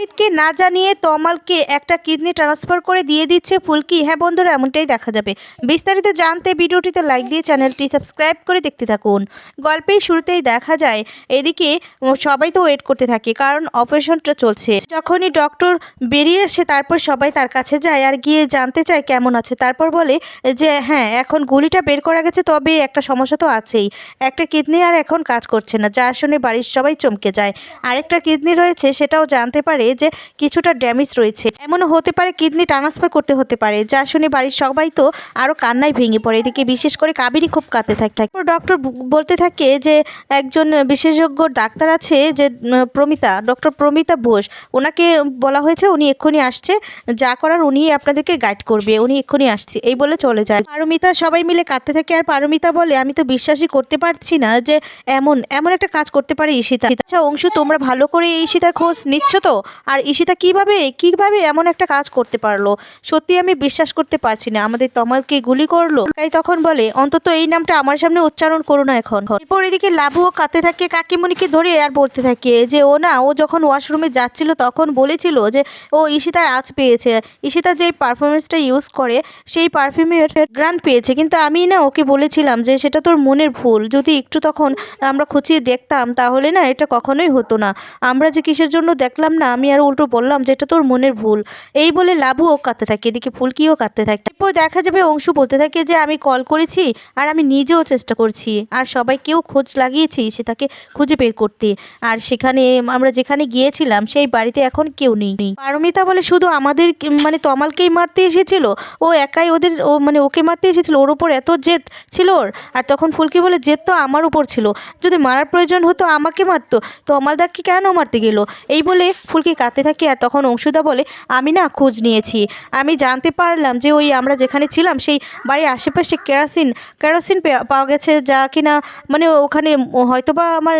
রোহিতকে না জানিয়ে তমালকে একটা কিডনি ট্রান্সফার করে দিয়ে দিচ্ছে ফুলকি। হ্যাঁ বন্ধুরা, এমনটাই দেখা যাবে। বিস্তারিত জানতে ভিডিওটিতে লাইক দিয়ে চ্যানেলটি সাবস্ক্রাইব করে দেখতে থাকুন। গল্পের শুরুতেই দেখা যায় এদিকে সবাই তো ওয়েট করতে থাকে, কারণ অপারেশনটা চলছে। যখনই ডক্টর বেরিয়ে আসে তারপর সবাই তার কাছে যায় আর গিয়ে জানতে চায় কেমন আছে। তারপর বলে যে হ্যাঁ, এখন গুলিটা বের করা গেছে, তবে একটা সমস্যা তো আছেই, একটা কিডনি আর এখন কাজ করছে না, যা শুনে বাড়ির সবাই চমকে যায়। আরেকটা কিডনি রয়েছে সেটাও জানতে পারে যে কিছুটা ড্যামেজ রয়েছে, এমনও হতে পারে কিডনি ট্রান্সফার করতে হতে পারে, যা শুনে বাড়ির সবাই তো আরও কান্নায় ভেঙে পড়ে। এদিকে বিশেষ করে কাবেরী খুব কাঁদতে থাকে। ডক্টর বলতে থাকে যে একজন বিশেষজ্ঞ ডাক্তার আছে যে ডক্টর প্রমিতা বোস, ওনাকে বলা হয়েছে, উনি এক্ষুনি আসছে, যা করার উনি আপনাদেরকে গাইড করবে, উনি এক্ষুনি আসছে, এই বলে চলে যায়। পারমিতা সবাই মিলে কাঁদতে থাকে আর পারমিতা বলে আমি তো বিশ্বাসই করতে পারছি না যে এমন এমন একটা কাজ করতে পারে ঈশিতা। আচ্ছা অংশু, তোমরা ভালো করে ঈশিতার খোঁজ নিচ্ছ তো? আর ঈশিতা কিভাবে এমন একটা কাজ করতে পারলো? সত্যি আমি বিশ্বাস করতে পারছি না, আমাদের তমালকে গুলি করলো। তাই তখন বলে অন্তত এই নামটা আমার সামনে উচ্চারণ করো না এখন। এরপর এদিকে লাবুও কাঁদতে থাকে, কাকিমণিকে ধরে আর বলতে থাকে যে ও যখন ওয়াশরুমে যাচ্ছিল তখন বলেছিল যে ও ঈশিতার আঁচ পেয়েছে, ঈশিতা যেই পারফরমেন্সটা ইউজ করে সেই পারফিউমের গ্রান্ট পেয়েছে, কিন্তু আমি না ওকে বলেছিলাম যে সেটা তোর মনের ভুল, যদি একটু তখন আমরা খুঁচিয়ে দেখতাম তাহলে না এটা কখনোই হতো না, আমরা যে কিসের জন্য দেখলাম না, আমি আর উল্টো বললাম যে এটা তোর মনের ভুল, এই বলে লাবুও কাঁদতে থাকে, এদিকে ফুলকিও কাঁদতে থাকে। এরপর দেখা যাবে অংশু বলতে থাকে যে আমি কল করেছি আর আমি নিজেও চেষ্টা করছি আর সবাইকেও খোঁজ লাগিয়েছি সেটাকে খুঁজে বের করতে, আর সেখানে আমরা যেখানে গিয়েছিলাম সেই বাড়িতে এখন কেউ নেই। পারমিতা বলে শুধু আমাদের মানে তমালকেই মারতে এসেছিল, ও একাই ওকে মারতে এসেছিল, ওর উপর এত জেদ ছিল ওর। আর তখন ফুলকি বলে জেদ তো আমার উপর ছিল, যদি মারার প্রয়োজন হতো আমাকে মারতো, তো তমালদাকে কেন মারতে গেল, এই বলে ফুলকি কাঁদতে থাকে। আর তখন অংশুদা বলে আমি না খোঁজ নিয়েছি, আমি জানতে পারলাম যে ওই আমরা যেখানে ছিলাম সেই বাড়ির আশেপাশে কেরোসিন পাওয়া গেছে, যা কিনা মানে ওখানে হয়তোবা আমার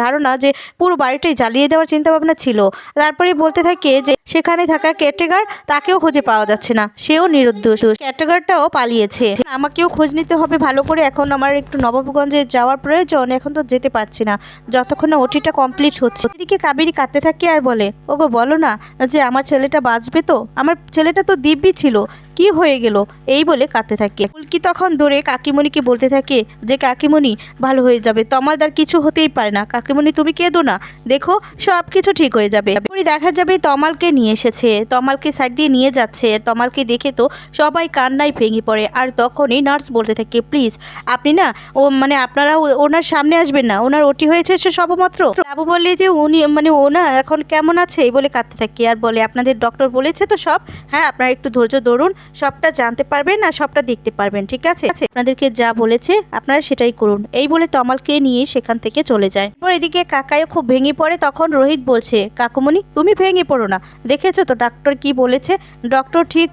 ধারণা যে পুরো বাড়িটাই জ্বালিয়ে দেওয়ার চিন্তাভাবনা ছিল। তারপরে বলতে থাকে যে সেখানে থাকা কেয়ারটেকার, তাকেও খুঁজে পাওয়া যাচ্ছে না, সেও নিরুদ্দেশ, কেয়ারটেকারটাও পালিয়েছে, আমাকেও খোঁজ নিতে হবে ভালো করে, এখন আমার একটু নবাবগঞ্জে যাওয়ার প্রয়োজন, এখন তো যেতে পারছি না যতক্ষণ না ওটিটা কমপ্লিট হচ্ছে। এদিকে কাবেরী কাঁদতে থাকে আর বলে ওগো বলো না যে আমার ছেলেটা বাঁচবে তো, আমার ছেলেটা তো দিব্যি ছিল, কি হয়ে গেল, এই বলে কাঁদতে থাকে। ফুলকি তখন ধরে কাকিমণিকে বলতে থাকে যে কাকিমণি ভালো হয়ে যাবে, তমালদার কিছু হতেই পারে না, কাকিমণি তুমি কেঁদো না, দেখো সব কিছু ঠিক হয়ে যাবে। দেখা যাবে তমালকে নিয়ে এসেছে, তমালকে সাইড দিয়ে নিয়ে যাচ্ছে, তমালকে দেখে তো সবাই কান্নায় ভেঙে পড়ে। আর তখনই নার্স বলতে থাকে প্লিজ আপনি না আপনারা ওনার সামনে আসবেন না, ওনার ওটি হয়েছে সে সবেমাত্র। বাবু বলে যে উনি ও না এখন কেমন আছে, এই বলে কাঁদতে থাকে আর বলে আপনাদের ডক্টর বলেছে তো সব, হ্যাঁ আপনারা একটু ধৈর্য ধরুন, সবটা জানতে পারবেন আর সবটা দেখতে পারবেন, ঠিক আছে, আপনাদেরকে যা বলেছে আপনারা সেটাই করুন, এই বলে তমালকে নিয়ে সেখান থেকে চলে যায়। এরপর এদিকে কাকাইও খুব ভেঙে পড়ে, তখন রোহিত বলছে কাকুমণি তুমি ভেঙে পড়ো না, দেখেছো তো ডক্টর কি বলেছে, ডক্টর ঠিক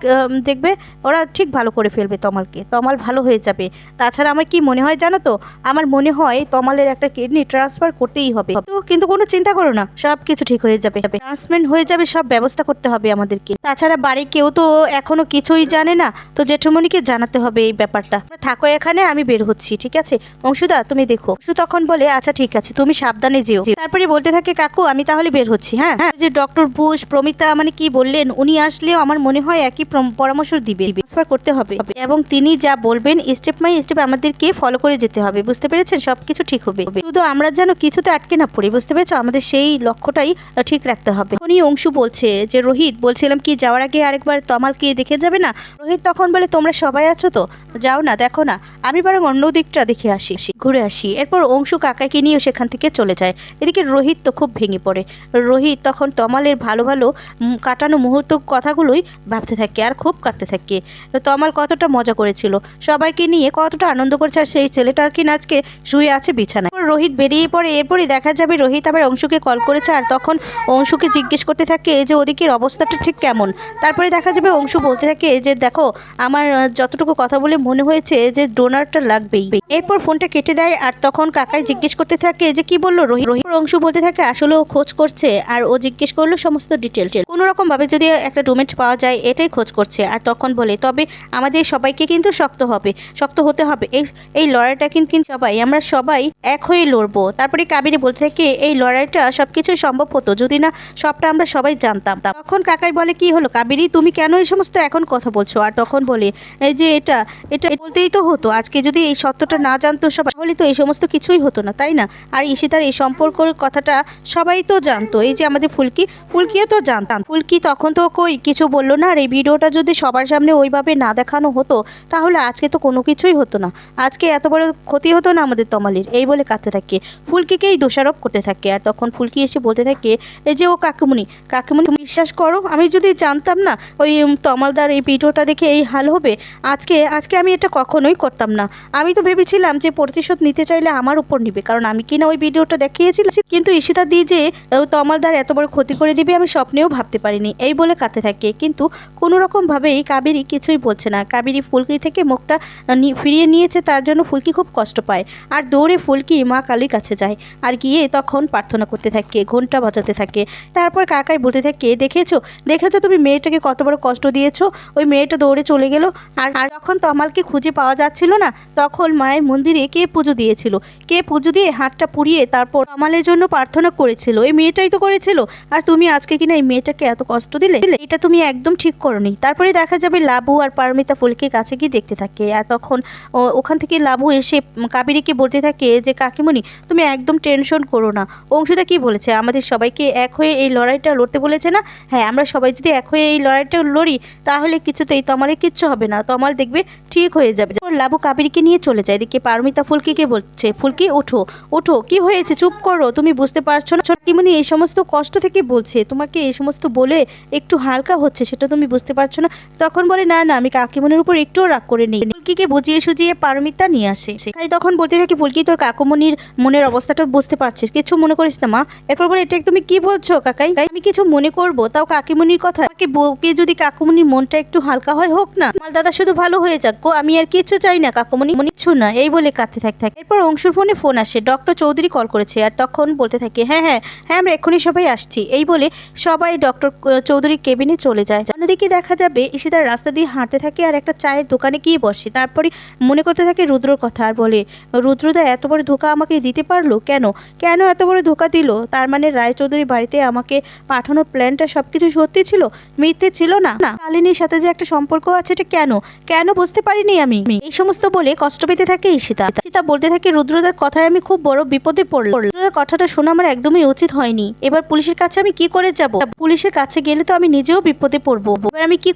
দেখবে ওরা ঠিক ভালো করে ফেলবে তমালকে, তমাল ভালো হয়ে যাবে। তাছাড়া আমার কি মনে হয় জানো তো, আমার মনে হয় তমালের একটা কিডনি ট্রান্সফার করতেই হবে, কিন্তু কোনো চিন্তা করো না, সব কিছু ঠিক হয়ে যাবে, ট্রান্সপ্লান্ট হয়ে যাবে, সব ব্যবস্থা করতে হবে আমাদেরকে। তাছাড়া বাড়ি কেউ তো এখনো কিছুই জানে না, তো জেঠুমণিকে জানাতে হবে এই ব্যাপারটা, থাকো এখানে, আমি বের হচ্ছি, ঠিক আছে অংশুদা তুমি দেখো। অংশু তখন বলে আচ্ছা ঠিক আছে তুমি সাবধানে যেও। তারপরে বলতে থাকে কাকু আমি তাহলে বের হচ্ছি। হ্যাঁ যে ডক্টর বুশ প্রমিতা কি বললেন, উনি আসলেও আমার মনে হয় একই পরামর্শ দিবে, ট্রান্সফার করতে হবে এবং তিনি যা বলবেন স্টেপ বাই স্টেপ আমাদেরকে ফলো করে যেতে হবে, বুঝতে পেরেছেন, সবকিছু ঠিক হবে, শুধু আমরা যেন কিছুতে আটকে না পড়ি, বুঝতে পেরেছো, আমাদের সেই লক্ষ্যটাই ঠিক রাখতে হবে। উনি অংশু বলছে যে রোহিত বলছিলাম কি যাওয়ার আগে আরেকবার তমালকে দেখে যাবে না। রোহিত তখন বলে তোমরা সবাই আছো তো, যাও না দেখো না, আমি বরং অন্য দিকটা দেখে আসি, ঘুরে আসি। এরপর অংশু কাকাকে নিয়ে সেখান থেকে চলে যায়। এদিকে রোহিত তো খুব ভেঙে পড়ে, রোহিত তখন তমালের ভালো কাটানো মুহূর্ত কথাগুলোই ভাবতে থাকে আর খুব কাঁদতে থাকে, তমাল কতটা মজা করেছিল, সবাইকে নিয়ে কতটা আনন্দ করেছে, আর সেই ছেলেটা কিনা আজকে শুয়ে আছে বিছানায়। রোহিত বেরিয়ে পড়ে, এরপরই দেখা যাবে রোহিত আবার অংশুকে কল করেছে আর তখন অংশুকে জিজ্ঞেস করতে থাকে যে ওদিকের অবস্থাটা ঠিক কেমন। তারপরে দেখা যাবে অংশু বলতে থাকে যে দেখো আমার যতটুকু কথা বলে মনে হয়েছে যে ডোনারটা লাগবেই। এরপর ফোনটা কেটে দেয় আর তখন কাকাই জিজ্ঞেস করতে থাকে যে কি বললো রোহিত। অংশু বলতে থাকে আসলে ও খোঁজ করছে আর ও জিজ্ঞেস করলো সমস্ত ডিটেলস, কোনোরকমভাবে যদি একটা ডোমেট পাওয়া যায় এটাই খোঁজ করছে। আর তখন বলে তবে আমাদের সবাইকে কিন্তু শক্ত হতে হবে। এই লড়াইটা কিন্তু আমরা সবাই এক হয়ে লড়বো। তারপরে কাবেরী বলতে থাকে এই লড়াইটা সব কিছুই সম্ভব হতো যদি না সবটা আমরা সবাই জানতাম। তখন কাকাই বলে কি হলো কাবেরী, তুমি কেন এই সমস্ত এখন কথা বলছো? আর তখন বলে এই যে এটা বলতেই তো হতো, আজকে যদি এই সত্যটা না জানতো সবাই তাহলে তো এই সমস্ত কিছুই হতো না, তাই না? আর ঈশিতার এই সম্পর্কের কথাটা সবাই তো জানতো, এই যে আমাদের ফুলকিও তো জানতাম। ফুলকি তখন তো কই কিছু বললো না। আর এই ভিডিওটা যদি সবার সামনে ওইভাবে না দেখানো হতো তাহলে আজকে তো কোনো কিছুই হতো না, আজকে এত বড় ক্ষতি হতো না আমাদের তমালির। এই বলে কাঁদতে থাকে, ফুলকিকেই দোষারোপ করতে থাকে। আর তখন ফুলকি এসে বলতে থাকে এই যে ও কাকুমনি তুমি বিশ্বাস করো, আমি যদি জানতাম না ওই তমালদার এই ভিডিওটা দেখে এই হাল হবে, আজকে আমি এটা কখনোই করতাম না। আমি তো ভেবেছিলাম যে প্রতিশোধ নিতে চাইলে আমার উপর নিবে, কারণ আমি কিনা ওই ভিডিওটা দেখিয়েছিলাম। কিন্তু ঈশিতা দি যে তমালদার এত বড় ক্ষতি করে দিবে আমি স্বপ্নেও ভাবতে পারিনি। এই বলে কাঁদতে থাকে। কিন্তু কোনো রকমভাবেই কাবেরী কিছুই বলছে না। কাবেরী ফুলকি থেকে মুখটা ফিরিয়ে নিয়েছে, তার জন্য ফুলকি খুব কষ্ট পায়। আর দৌড়ে ফুলকি মা কালীর কাছে যায় আর গিয়ে তখন প্রার্থনা করতে থাকে, ঘন্টা বাজাতে থাকে। তারপর কাকাই বলতে থাকে দেখেছো তুমি মেয়েটাকে কত বড় কষ্ট দিয়েছো। ওই মেয়েটা দৌড়ে চলে গেল। আর যখন তমালকে খুঁজে পাওয়া যাচ্ছিল না তখন মায়ের মন্দিরে কে পুজো দিয়ে হাতটা পুড়িয়ে তারপর তমালের জন্য প্রার্থনা করেছিল, এই মেয়েটাই তো করেছিল। আর তুমি আজকে কিনা এই মেয়েটাকে এত কষ্ট দিলে, এটা তুমি একদম ঠিক করোনি। তারপরে দেখা যাবে লাবু আর পারমিতা ফুলকির কাছে গিয়ে দেখতে থাকে। আর তখন ওখান থেকে লাবু এসে কাবেরীকে বলতে থাকে যে কাকিমণি তুমি একদম টেনশন করো না, অংশুদা কি বলেছে আমাদের সবাইকে এক হয়ে এই লড়াইটা লড়তে বলেছে না? হ্যাঁ, আমরা সবাই যদি এক হয়ে এই লড়াইটা লড়ি তাহলে কিছুতেই তমালের কিচ্ছু হবে না, তমাল দেখবে ঠিক হয়ে যাবে। লাবু কাবেরীকে নিয়ে চলে যায়। এদিকে পারমিতা ফুলকিকে বলছে ফুলকি ওঠো কি হয়েছে, চুপ করো, তুমি বুঝতে পারছো না কাকিমণি এই সমস্ত কষ্ট থেকে বলছে, তোমাকে এই সমস্ত বলে একটু হালকা হচ্ছে সেটা তুমি বুঝতে পারছো না। তখন বলে না আমি কাকিমণির উপর একটুও রাগ করে নেই। ফুলকিকে বুঝিয়ে সুজিয়ে পারমিতা নিয়ে আসে। সেখানে তখন বলতে থাকি ফুলকি তোর কাকুমণির মনের অবস্থাটা বুঝতে পারছিস, কিছু মনে করিস না মা। এরপর বলে এটা তুমি কি বলছো কাকাই, আমি কিছু মনে করবো তাও কাকিমণির কথা? বউকে যদি কাকুমণির মনটা একটু হালকা হয় হোক না, মাল দাদা শুধু ভালো হয়ে যাক গো, আমি আর কিছু চাই না কাকুমণি, কিছু না। এই বলে কাঁদতে থাকে। এরপর অংশুর ফোন আসে, ডক্টর চৌধুরী কল করেছে। আর তখন বলতে থাকে হ্যাঁ আমরা এক্ষুনি সবাই আসছি। এই বলে সবাই ডক্টর চৌধুরীর কেবিনে চলে যায়। অন্যদিকে দেখা যাবে ঈশিতার রাস্তা দিয়ে হাঁটতে থাকে আর একটা চায়ের দোকানে গিয়ে বসে। তারপরে মনে করতে থাকে রুদ্রর কথা আর বলে রুদ্রদা এত বড় ধোকা আমাকে দিতে পারলো কেন এত বড় ধোকা দিল? তার মানে রায়চৌধুরী বাড়িতে আমাকে পাঠানোর প্ল্যানটা সবকিছু সত্যি ছিল, মিথ্যে ছিল না। শালিনীর সাথে যে একটা সম্পর্ক আছে এটা কেন বুঝতে পারিনি আমি। এই সমস্ত বলে কষ্ট পেতে থাকে ঈশিতা বলতে থাকে রুদ্রদার কথায় আমি খুব বড় বিপদে পড়লাম। রুদ্রদার কথাটা শোনা আমার একদমই উচিত হয়নি। এবার পুলিশের কাছে আমি কি করে যাব? পুলিশের কাছে গেলে তো আমি নিজেও বিপদে পড়বো। এবার আমি কি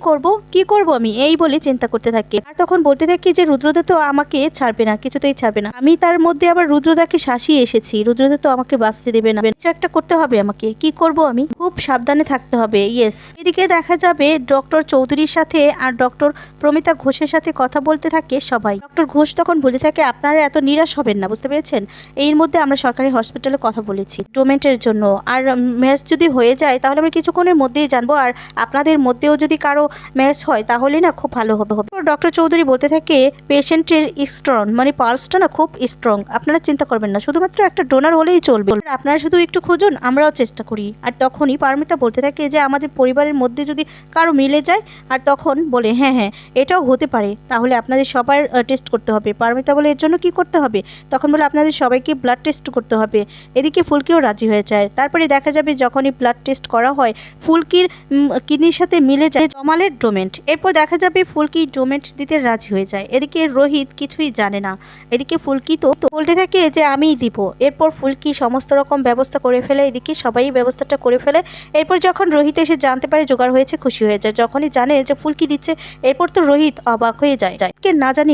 করব আমি, এই বলে চিন্তা করতে থাকি। আর তখন বলতে থাকি যে রুদ্রদা তো আমাকে ছাড়বে না, কিছুতেই ছাড়বে না। আমি তার মধ্যে আবার রুদ্রদাকে শাসিয়ে এসেছি, রুদ্রদা তো আমাকে বাঁচতে দেবে না। কিছু একটা করতে হবে আমাকে, কি করব আমি? খুব সাবধানে থাকতে হবে। ইয়েস। এদিকে দেখা যাবে ডক্টর চৌধুরীর সাথে আর ডক্টর প্রমিতা ঘোষের সাথে কথা বলতে থাকে সবাই। ডক্টর ঘোষ তখন বলতে থাকে আপনারা এত নিরাশ হবেন না, বুঝতে পেরেছেন? এর মধ্যে আমরা সরকারি হসপিটালে কথা বলেছি ডোমেন্টের জন্য, আর ম্যাচ যদি হয়ে যায় তাহলে আমরা কিছুক্ষণের মধ্যেই জানবো। আর আপনাদের মধ্যেও যদি কারো ম্যাচ হয় তাহলে না খুব ভালো হবে। ডক্টর চৌধুরী বলতে থাকে পেশেন্টের স্ট্রং মানে পালসটা না খুব স্ট্রং, আপনারা চিন্তা করবেন না, শুধুমাত্র একটা ডোনার হলেই চলবে, আপনারা শুধু একটু খুঁজুন, আমরাও চেষ্টা করি। আর তখনই পারমিতা বলতে থাকে যে আমাদের পরিবারের মধ্যে যদি কারো মিলে যায়। আর তখন বলে হ্যাঁ এটাও হতে পারে, তাহলে আপনাদের সবার টেস্ট করতে হবে। পারমিতা বলে এর জন্য কি করতে হবে? তখন বলে আপনাদের সবাইকে ব্লাড টেস্ট করতে হবে। এদিকে ফুলকিও রাজি হয়ে যায়। তারপরে দেখা যাবে যখনই ব্লাড টেস্ট করা হয় ফুলকির কিডনির সাথে মিলে যায় তমালের ডোমেন্ট। এরপর দেখা যাবে ফুলকি ডোমেন্ট দিতে রাজি হয়ে যায়। এদিকে রোহিত কিছুই জানে না। এদিকে ফুলকি তো বলতে থাকে যে আমিই দিব। এরপর ফুলকি সমস্ত রকম ব্যবস্থা করে ফেলে, এদিকে সবাই ব্যবস্থাটা করে ফেলে। এরপর যখন রোহিত এসে জানতে পারে জোগাড় হয়েছে খুশি হয়ে যায়। যখনই জানে যে ফুলকি দিচ্ছে এরপর তো রোহিত অবাক হয়ে যায়, কে না জানি